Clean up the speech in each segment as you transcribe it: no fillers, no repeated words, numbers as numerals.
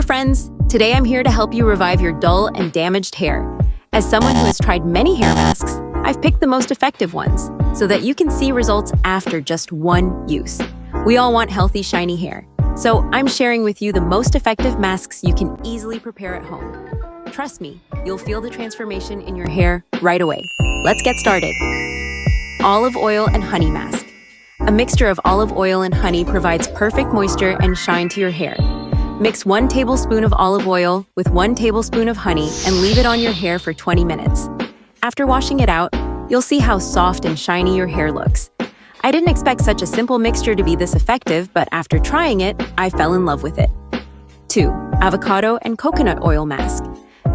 there, friends! Today I'm here to help you revive your dull and damaged hair. As someone who has tried many hair masks, I've picked the most effective ones so that you can see results after just one use. We all want healthy, shiny hair, so I'm sharing with you the most effective masks you can easily prepare at home. Trust me, you'll feel the transformation in your hair right away. Let's get started. Olive oil and honey mask. A mixture of olive oil and honey provides perfect moisture and shine to your hair. Mix 1 tablespoon of olive oil with 1 tablespoon of honey and leave it on your hair for 20 minutes. After washing it out, you'll see how soft and shiny your hair looks. I didn't expect such a simple mixture to be this effective, but after trying it, I fell in love with it. 2. Avocado and coconut oil mask.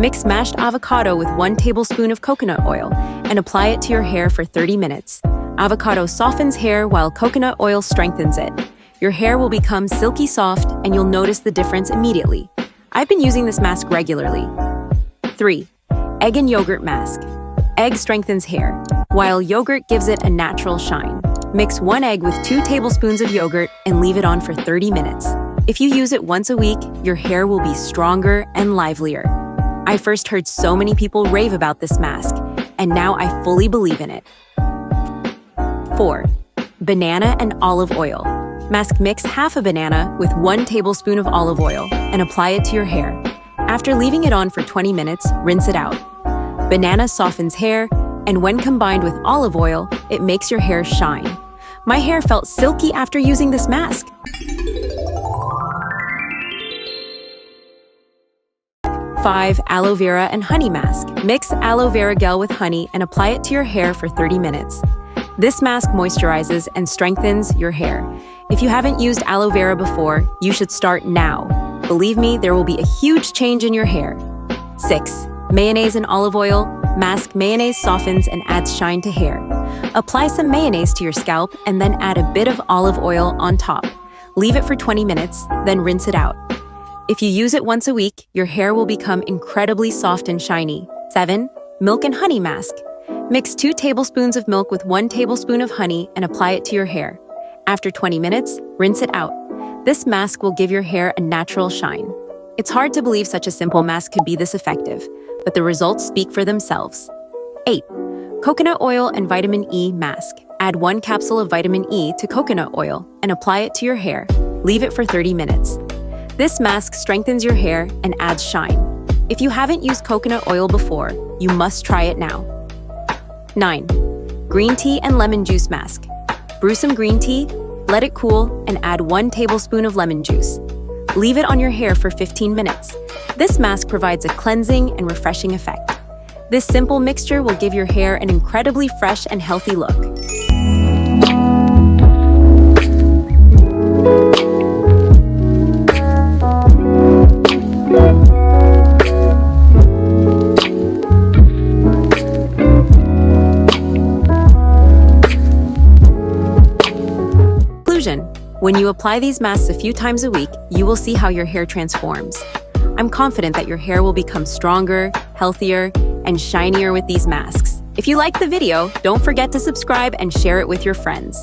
Mix mashed avocado with 1 tablespoon of coconut oil and apply it to your hair for 30 minutes. Avocado softens hair while coconut oil strengthens it. Your hair will become silky soft and you'll notice the difference immediately. I've been using this mask regularly. 3. Egg and yogurt mask. Egg strengthens hair, while yogurt gives it a natural shine. Mix 1 egg with 2 tablespoons of yogurt and leave it on for 30 minutes. If you use it once a week, your hair will be stronger and livelier. I first heard so many people rave about this mask, and now I fully believe in it. 4. Banana and olive oil. Mask mix half a banana with 1 tablespoon of olive oil and apply it to your hair. After leaving it on for 20 minutes, rinse it out. Banana softens hair, and when combined with olive oil, it makes your hair shine. My hair felt silky after using this mask. 5. Aloe vera and honey mask. Mix aloe vera gel with honey and apply it to your hair for 30 minutes. This mask moisturizes and strengthens your hair. If you haven't used aloe vera before, you should start now. Believe me, there will be a huge change in your hair. 6. Mayonnaise and olive oil. Mask mayonnaise softens and adds shine to hair. Apply some mayonnaise to your scalp and then add a bit of olive oil on top. Leave it for 20 minutes, then rinse it out. If you use it once a week, your hair will become incredibly soft and shiny. 7. Milk and honey mask. Mix 2 tablespoons of milk with 1 tablespoon of honey and apply it to your hair. After 20 minutes, rinse it out. This mask will give your hair a natural shine. It's hard to believe such a simple mask could be this effective, but the results speak for themselves. 8. Coconut oil and vitamin E mask. Add 1 capsule of vitamin E to coconut oil and apply it to your hair. Leave it for 30 minutes. This mask strengthens your hair and adds shine. If you haven't used coconut oil before, you must try it now. 9. Green tea and lemon juice mask. Brew some green tea, let it cool, and add 1 tablespoon of lemon juice. Leave it on your hair for 15 minutes. This mask provides a cleansing and refreshing effect. This simple mixture will give your hair an incredibly fresh and healthy look. When you apply these masks a few times a week, you will see how your hair transforms. I'm confident that your hair will become stronger, healthier, and shinier with these masks. If you liked the video, don't forget to subscribe and share it with your friends.